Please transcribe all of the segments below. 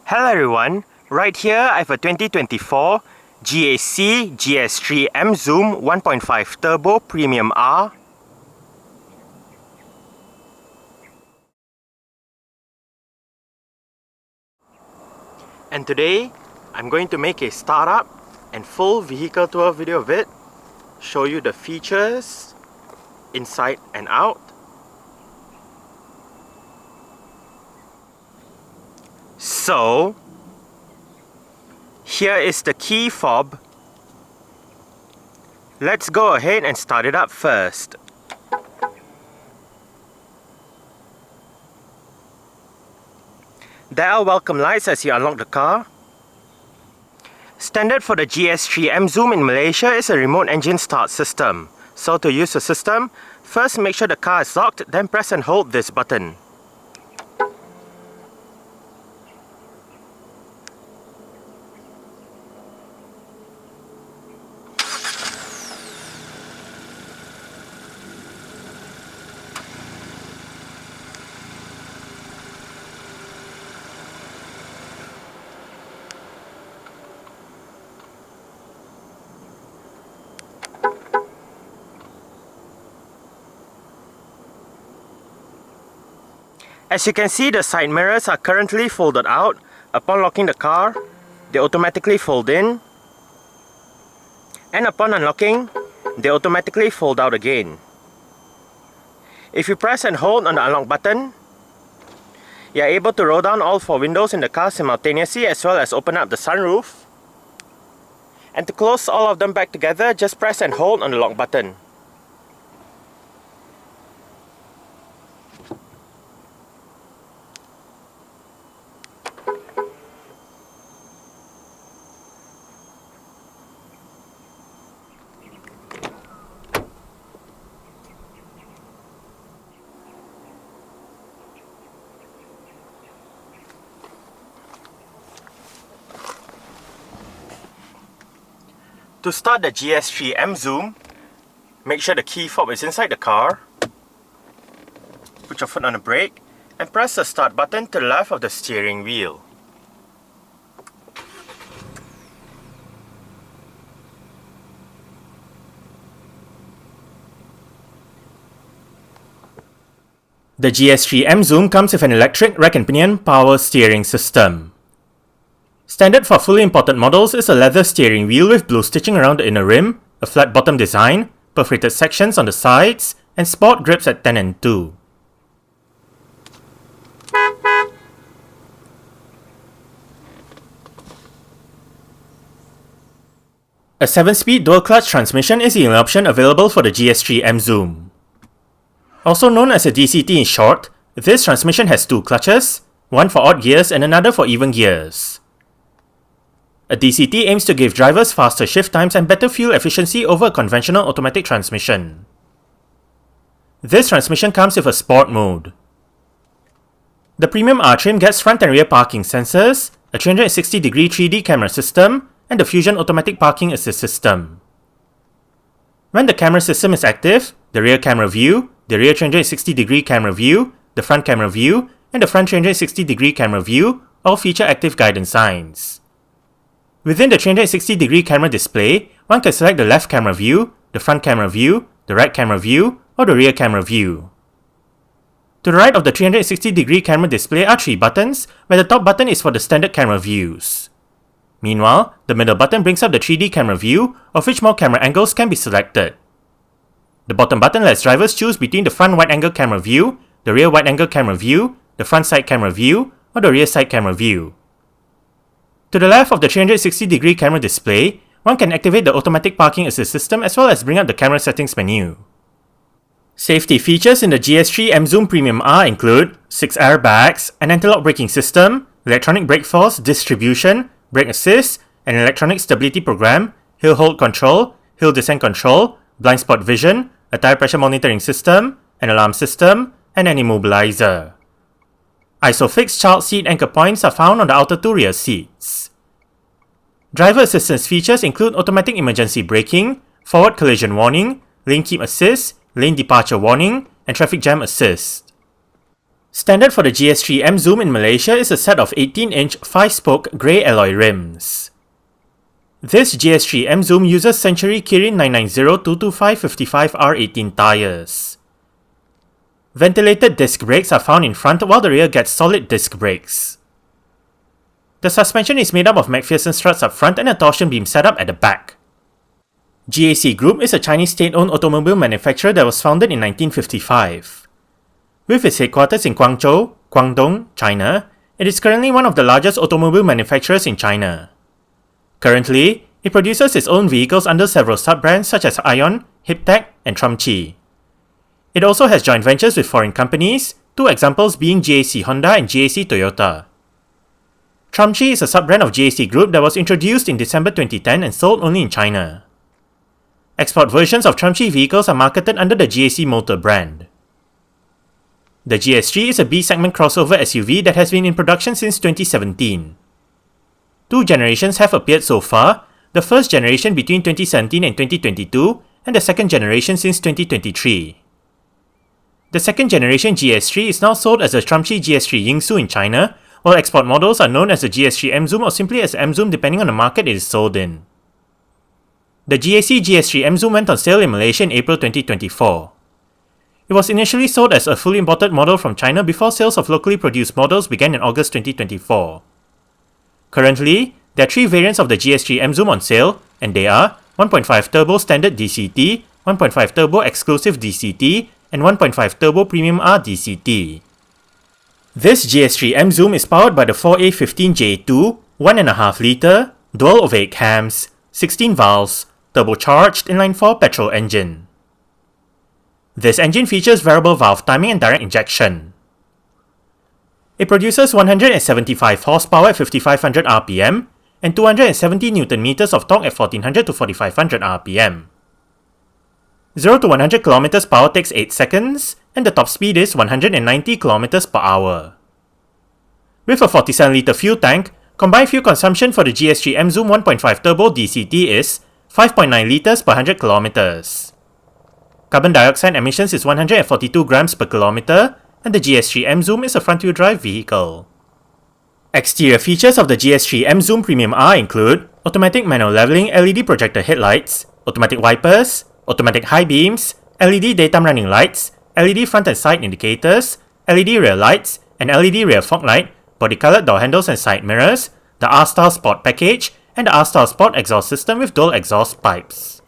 Hello everyone, right here I have a 2024 GAC GS3 EMZOOM 1.5 Turbo Premium R. And today I'm going to make a startup and full vehicle tour video of it, show you the features inside and out. So, here is the key fob. Let's go ahead and start it up first. There are welcome lights as you unlock the car. Standard for the GS3 EMZOOM in Malaysia is a remote engine start system. So to use the system, first make sure the car is locked, then press and hold this button. As you can see, the side mirrors are currently folded out. Upon locking the car, they automatically fold in. And upon unlocking, they automatically fold out again. If you press and hold on the unlock button, you are able to roll down all 4 windows in the car simultaneously, as well as open up the sunroof. And to close all of them back together, just press and hold on the lock button. To start the GS3 EMZOOM, make sure the key fob is inside the car. Put your foot on the brake and press the start button to the left of the steering wheel. The GS3 EMZOOM comes with an electric rack and pinion power steering system. Standard for fully imported models is a leather steering wheel with blue stitching around the inner rim, a flat bottom design, perforated sections on the sides, and sport grips at 10 and 2. A 7-speed dual-clutch transmission is the only option available for the GS3 EMZOOM. Also known as a DCT in short, this transmission has 2 clutches, one for odd gears and another for even gears. A DCT aims to give drivers faster shift times and better fuel efficiency over a conventional automatic transmission. This transmission comes with a sport mode. The Premium R trim gets front and rear parking sensors, a 360-degree 3D camera system, and the Fusion automatic parking assist system. When the camera system is active, the rear camera view, the rear 360-degree camera view, the front camera view, and the front 360-degree camera view all feature active guidance signs. Within the 360-degree camera display, one can select the left camera view, the front camera view, the right camera view, or the rear camera view. To the right of the 360-degree camera display are 3 buttons, where the top button is for the standard camera views. Meanwhile, the middle button brings up the 3D camera view, of which more camera angles can be selected. The bottom button lets drivers choose between the front wide-angle camera view, the rear wide-angle camera view, the front side camera view, or the rear side camera view. To the left of the 360-degree camera display, one can activate the automatic parking assist system as well as bring up the camera settings menu. Safety features in the GS3 EMZOOM Premium R include 6 airbags, an anti-lock braking system, electronic brake force distribution, brake assist, an electronic stability program, hill hold control, hill descent control, blind spot vision, a tire pressure monitoring system, an alarm system, and an immobilizer. ISOFIX child seat anchor points are found on the outer 2 rear seats. Driver assistance features include automatic emergency braking, forward collision warning, lane keep assist, lane departure warning, and traffic jam assist. Standard for the GS3 EMZOOM in Malaysia is a set of 18-inch 5-spoke grey alloy rims. This GS3 EMZOOM uses Century Kirin 990-225-55R18 tyres. Ventilated disc brakes are found in front while the rear gets solid disc brakes. The suspension is made up of McPherson struts up front and a torsion beam setup at the back. GAC Group is a Chinese state-owned automobile manufacturer that was founded in 1955. With its headquarters in Guangzhou, Guangdong, China, it is currently one of the largest automobile manufacturers in China. Currently, it produces its own vehicles under several sub-brands such as Ion, Hiptech, and Trumchi. It also has joint ventures with foreign companies, two examples being GAC Honda and GAC Toyota. Trumchi is a sub-brand of GAC Group that was introduced in December 2010 and sold only in China. Export versions of Trumchi vehicles are marketed under the GAC Motor brand. The GS3 is a B-segment crossover SUV that has been in production since 2017. Two generations have appeared so far, the first generation between 2017 and 2022, and the second generation since 2023. The second generation GS3 is now sold as the Trumchi GS3 EMZOOM in China, while export models are known as the GS3 EMZOOM or simply as EMZOOM depending on the market it is sold in. The GAC GS3 EMZOOM went on sale in Malaysia in April 2024. It was initially sold as a fully imported model from China before sales of locally produced models began in August 2024. Currently, there are three variants of the GS3 EMZOOM on sale, and they are 1.5 Turbo Standard DCT, 1.5 Turbo Exclusive DCT, and 1.5 Turbo Premium R DCT. This GS3 EMZOOM is powered by the 4A15J2 1.5 litre, dual ovate cams, 16 valves, turbocharged inline-4 petrol engine. This engine features variable valve timing and direct injection. It produces 175 horsepower at 5500 rpm and 270 Nm of torque at 1400 to 4500 rpm. 0 to 100 km per hour takes 8 seconds, and the top speed is 190 km per hour. With a 47-litre fuel tank, combined fuel consumption for the GS3 EMZOOM 1.5 Turbo DCT is 5.9 litres per 100 km. Carbon dioxide emissions is 142 grams per kilometre, and the GS3 EMZOOM is a front-wheel drive vehicle. Exterior features of the GS3 EMZOOM Premium R include automatic manual leveling LED projector headlights, automatic wipers, automatic high beams, LED daytime running lights, LED front and side indicators, LED rear lights, and LED rear fog light, body-coloured door handles and side mirrors, the R-Style Sport package, and the R-Style Sport exhaust system with dual exhaust pipes.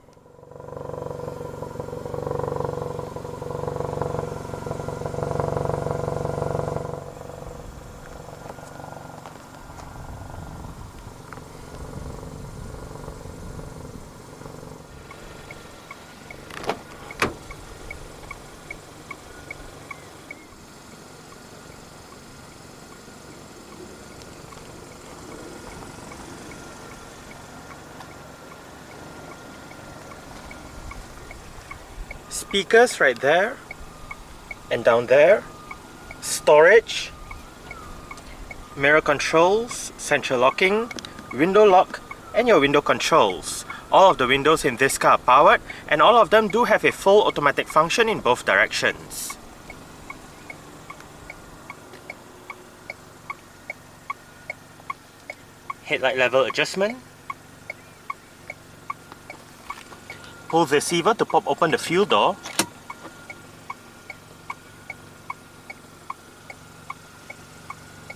Speakers right there and down there, storage, mirror controls, central locking, window lock, and your window controls. All of the windows in this car are powered, and all of them do have a full automatic function in both directions. Headlight level adjustment. Pull this lever to pop open the fuel door.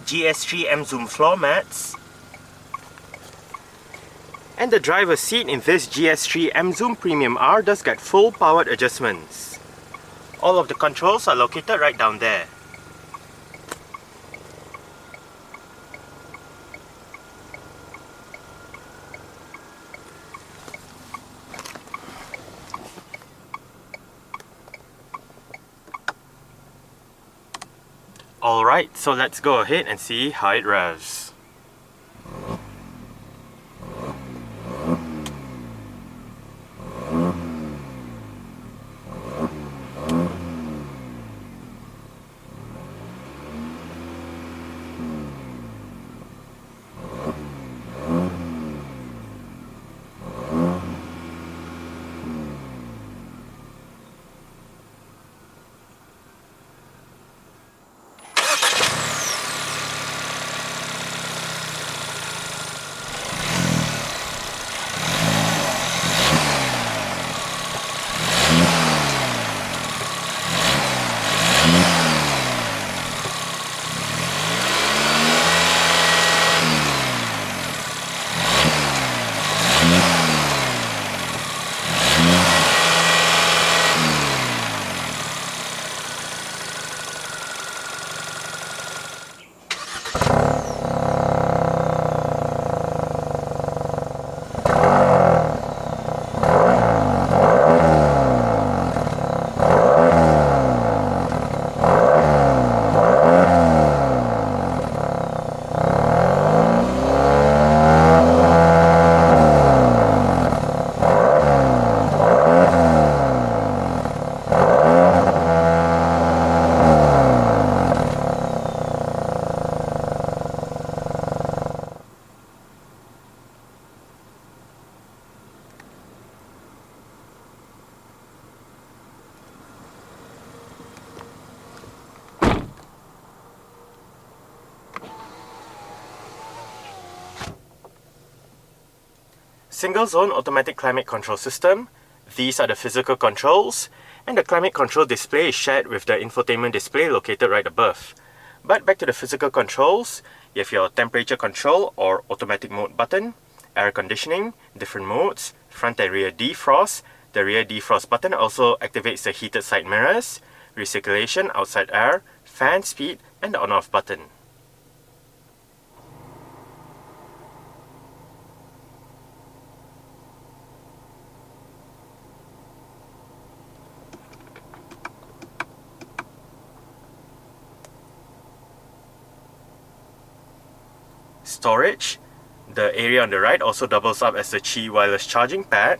GS3 EMZOOM floor mats. And the driver's seat in this GS3 EMZOOM Premium R does get full powered adjustments. All of the controls are located right down there. Alright, so let's go ahead and see how it revs. single zone automatic climate control system. These are the physical controls, and the climate control display is shared with the infotainment display located right above. But back to the physical controls, you have your temperature control or automatic mode button, air conditioning, different modes, front and rear defrost. The rear defrost button also activates the heated side mirrors, recirculation, outside air, fan speed, and the on-off button. Storage. The area on the right also doubles up as the Qi wireless charging pad.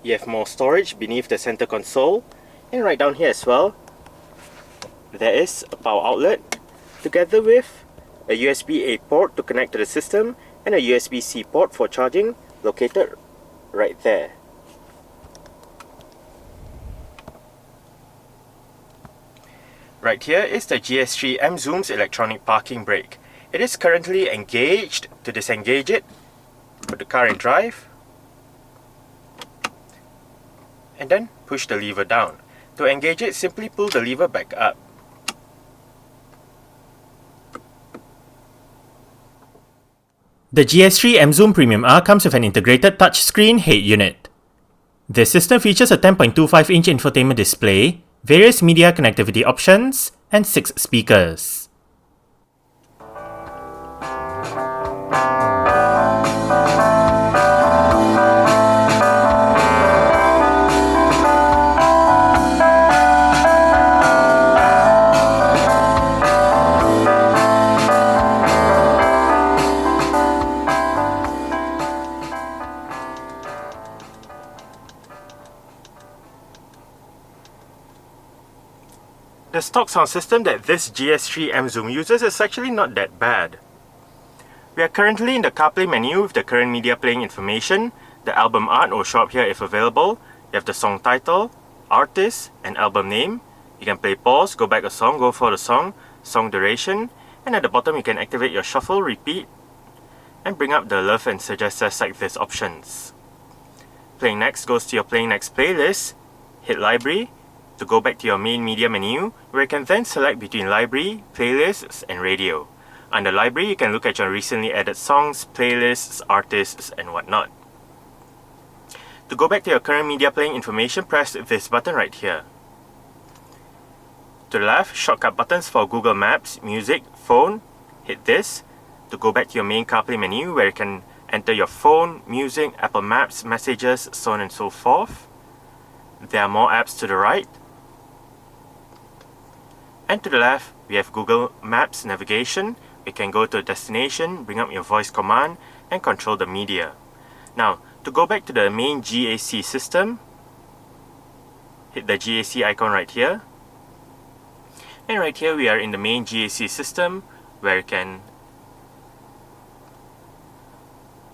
You have more storage beneath the center console, and right down here as well, there is a power outlet together with a USB-A port to connect to the system and a USB-C port for charging located right there. Right here is the GS3 EMZOOM's electronic parking brake. It is currently engaged. To disengage it, put the car in drive and then push the lever down. To engage it, simply pull the lever back up. The GS3 EMZOOM Premium R comes with an integrated touchscreen head unit. This system features a 10.25-inch infotainment display, various media connectivity options, and 6 speakers. The stock sound system that this GS3 EMZOOM uses is actually not that bad. We are currently in the CarPlay menu with the current media playing information. The album art will show up here if available. You have the song title, artist, and album name. You can play pause, go back a song, go for the song, song duration, and at the bottom you can activate your shuffle, repeat, and bring up the love and suggest like this options. Playing next goes to your playing next playlist. Hit library to go back to your main media menu, where you can then select between library, playlists, and radio. Under library, you can look at your recently added songs, playlists, artists, and whatnot. To go back to your current media playing information, press this button right here. To the left, shortcut buttons for Google Maps, music, phone. Hit this. To go back to your main CarPlay menu, where you can enter your phone, music, Apple Maps, messages, so on and so forth. There are more apps to the right. And to the left, we have Google Maps navigation. You can go to a destination, bring up your voice command, and control the media. Now, to go back to the main GAC system, hit the GAC icon right here. And right here we are in the main GAC system, where you can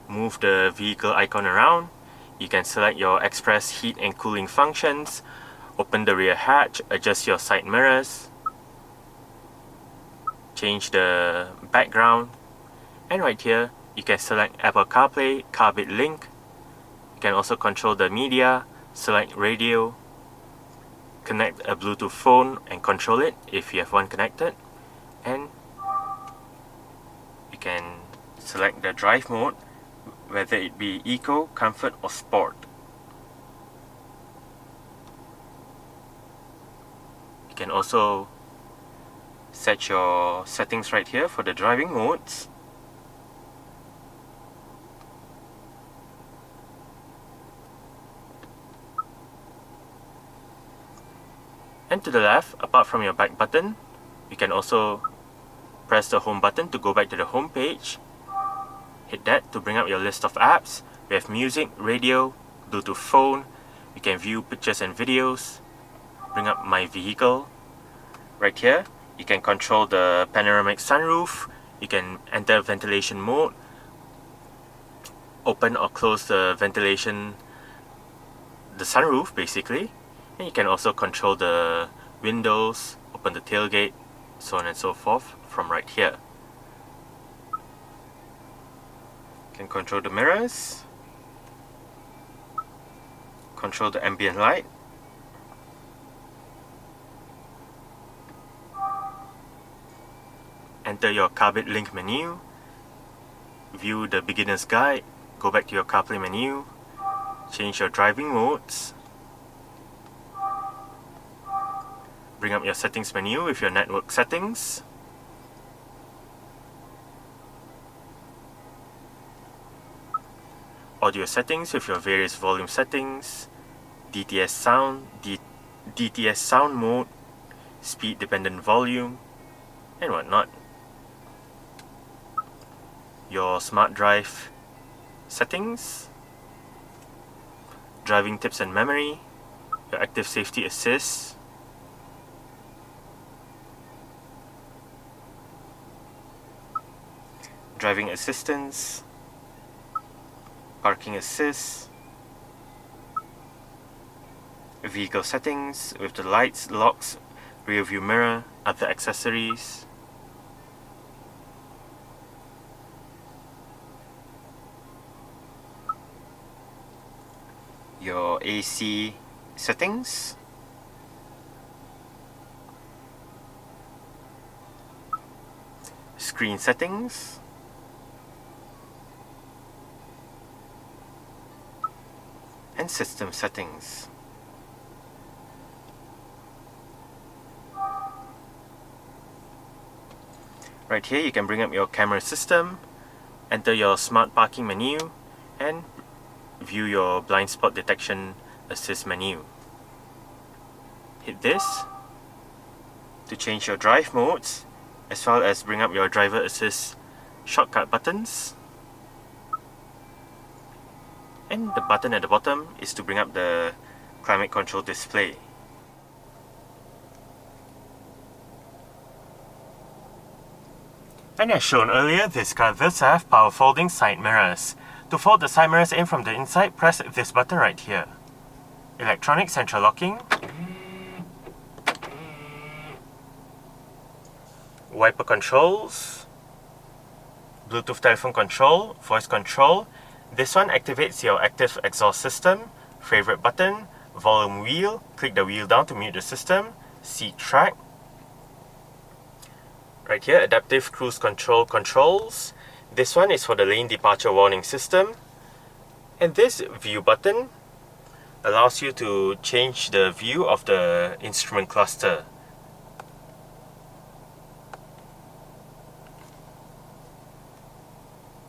move the vehicle icon around. You can select your express heat and cooling functions, open the rear hatch, adjust your side mirrors, change the background, and right here you can select Apple CarPlay, CarBit Link. You can also control the media, select radio, connect a Bluetooth phone and control it if you have one connected, and you can select the drive mode, whether it be Eco, Comfort, or Sport. You can also set your settings right here for the driving modes. And to the left, apart from your back button, you can also press the home button to go back to the home page. Hit that to bring up your list of apps. We have music, radio, Bluetooth phone. You can view pictures and videos. Bring up my vehicle. Right here, you can control the panoramic sunroof. You can enter ventilation mode. Open or close the ventilation, the sunroof basically. And you can also control the windows, open the tailgate, so on and so forth from right here. Then control the mirrors, control the ambient light, enter your CarBit link menu, view the beginner's guide, go back to your CarPlay menu, change your driving modes, bring up your settings menu with your network settings, audio settings with your various volume settings, DTS sound, DTS sound mode, speed dependent volume, and whatnot. Your smart drive settings, driving tips and memory, your active safety assist, driving assistance, parking assist, vehicle settings with the lights, locks, rear view mirror, other accessories, your AC settings, screen settings, and system settings. Right here you can bring up your camera system, enter your smart parking menu, and view your blind spot detection assist menu. Hit this to change your drive modes, as well as bring up your driver assist shortcut buttons. And the button at the bottom is to bring up the climate control display. And as shown earlier, this car does have power folding side mirrors. To fold the side mirrors in from the inside, press this button right here. Electronic central locking, wiper controls, Bluetooth telephone control, voice control. This one activates your active exhaust system, favorite button, volume wheel, click the wheel down to mute the system, seat track. Right here, adaptive cruise control controls. This one is for the lane departure warning system. And this view button allows you to change the view of the instrument cluster.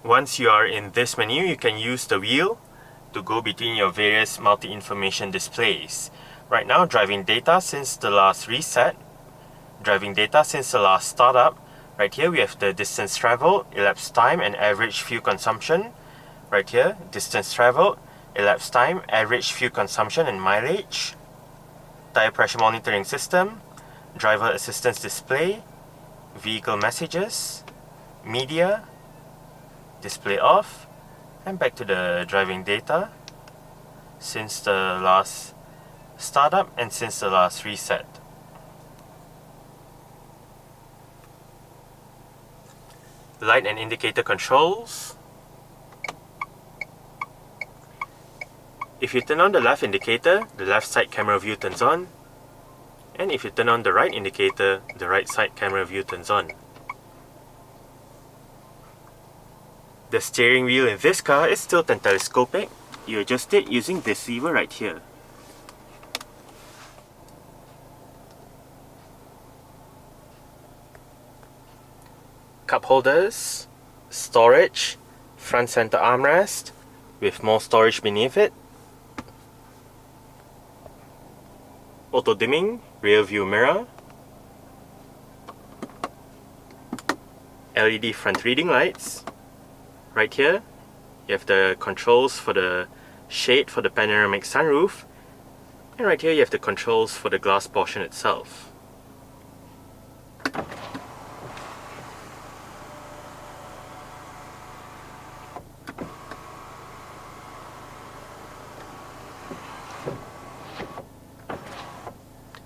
Once you are in this menu, you can use the wheel to go between your various multi-information displays. Right now, driving data since the last reset, driving data since the last startup. Right here we have the distance traveled, elapsed time, and average fuel consumption. Right here, distance traveled, elapsed time, average fuel consumption and mileage. Tire pressure monitoring system, driver assistance display, vehicle messages, media, display off, and back to the driving data since the last startup and since the last reset. Light and indicator controls. If you turn on the left indicator, the left side camera view turns on, and if you turn on the right indicator, the right side camera view turns on. The steering wheel in this car is tilt and telescopic. You adjust it using this lever right here. Cup holders, storage, front center armrest with more storage beneath it, auto dimming, rear view mirror, LED front reading lights. Right here you have the controls for the shade for the panoramic sunroof, and right here you have the controls for the glass portion itself.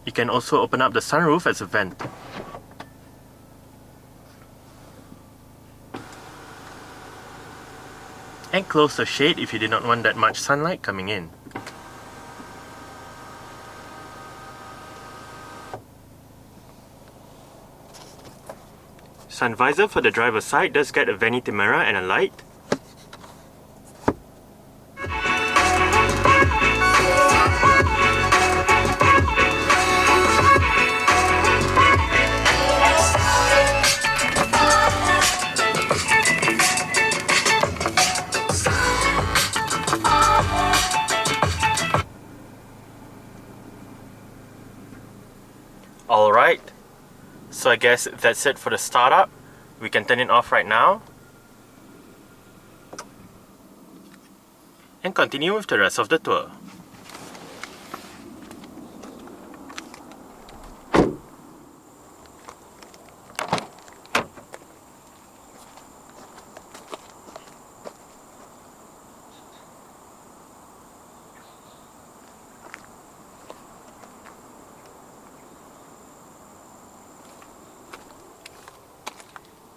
You can also open up the sunroof as a vent. and close the shade if you do not want that much sunlight coming in. Sun visor for the driver's side does get a vanity mirror and a light. Alright, so I guess that's it for the startup. We can turn it off right now and continue with the rest of the tour.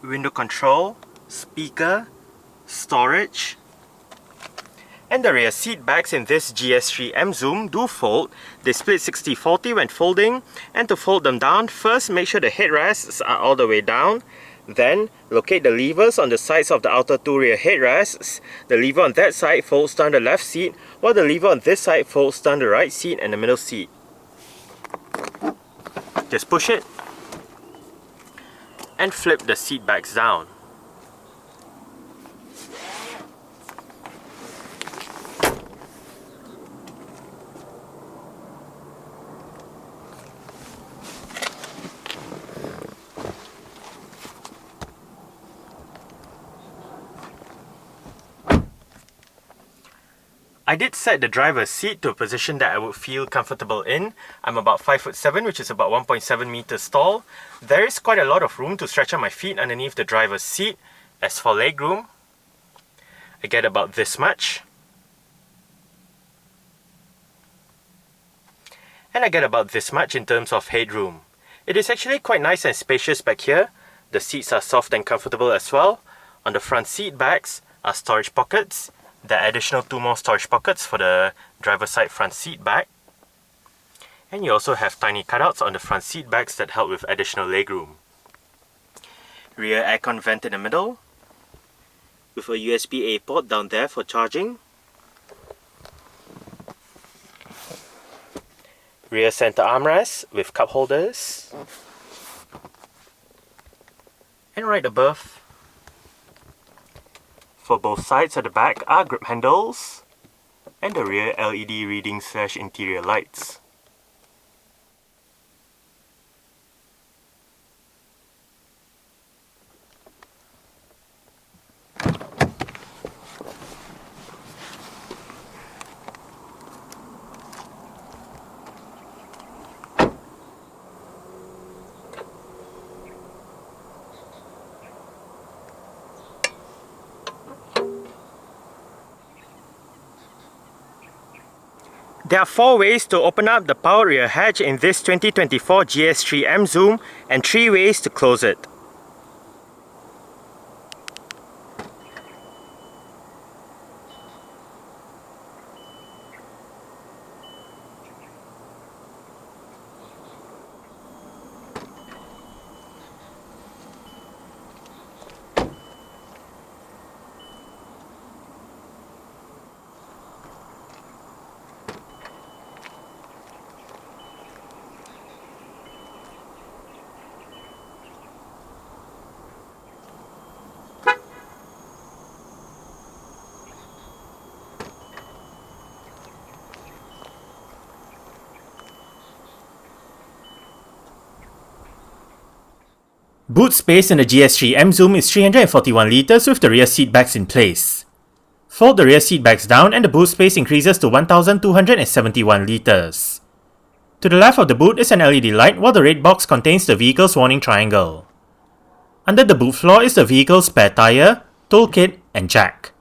Window control, speaker, storage, and the rear seat backs in this GS3 EMZOOM do fold. They split 60-40 when folding, and to fold them down, first make sure the headrests are all the way down. Then locate the levers on the sides of the outer two rear headrests. The lever on that side folds down the left seat, while the lever on this side folds down the right seat and the middle seat. Just push it and flip the seat backs down. I did set the driver's seat to a position that I would feel comfortable in. I'm about 5'7", which is about 1.7 meters tall. There is quite a lot of room to stretch out my feet underneath the driver's seat. As for legroom, I get about this much. And I get about this much in terms of headroom. It is actually quite nice and spacious back here. The seats are soft and comfortable as well. On the front seat backs are storage pockets. There are additional 2 more storage pockets for the driver's side front seat back. And you also have tiny cutouts on the front seat backs that help with additional legroom. Rear aircon vent in the middle, with a USB-A port down there for charging. Rear center armrest with cup holders. And right above, for both sides at the back are grip handles and the rear LED reading / interior lights. There are 4 ways to open up the power rear hatch in this 2024 GS3 EMZOOM and 3 ways to close it. Boot space in the GS3 EMZOOM is 341 litres with the rear seat backs in place. Fold the rear seat backs down and the boot space increases to 1271 litres. To the left of the boot is an LED light, while the red box contains the vehicle's warning triangle. Under the boot floor is the vehicle's spare tyre, toolkit and jack.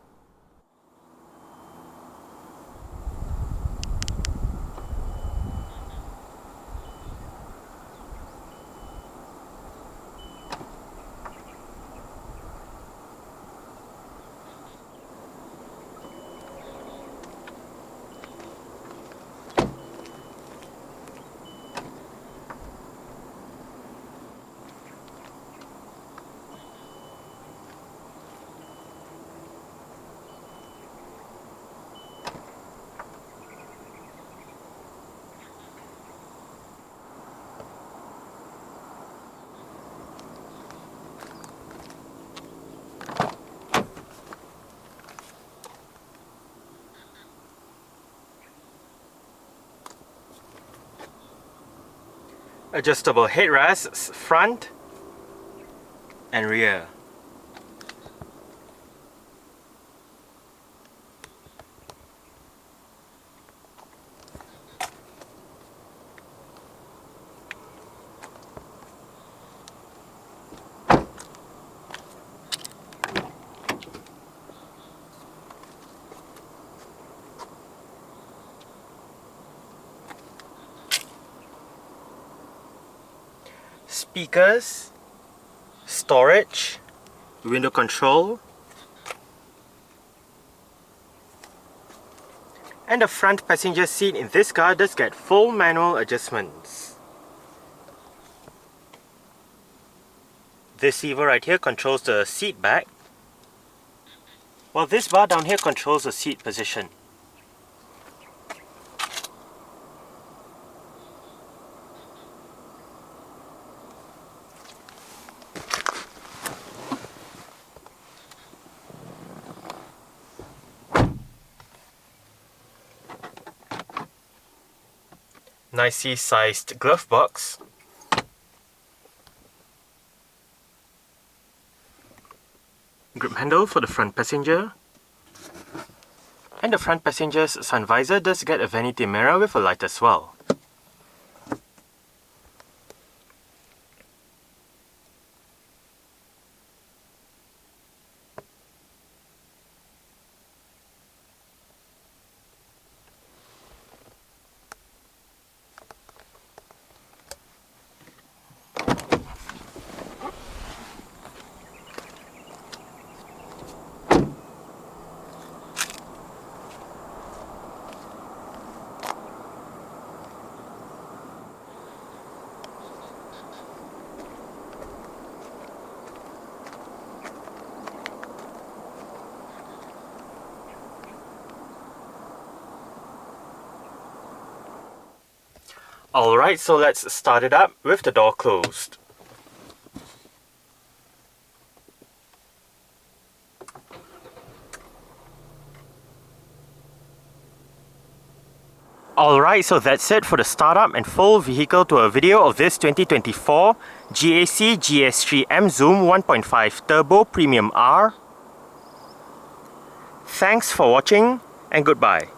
Adjustable headrests front and rear. Speakers, storage, window control, and the front passenger seat in this car does get full manual adjustments. This lever right here controls the seat back, while this bar down here controls the seat position. Nicely sized glove box, grip handle for the front passenger, and the front passenger's sun visor does get a vanity mirror with a light as well. Alright, so let's start it up with the door closed. Alright, so that's it for the startup and full vehicle tour video of this 2024 GAC GS3 EMZOOM 1.5 Turbo Premium R. Thanks for watching and goodbye.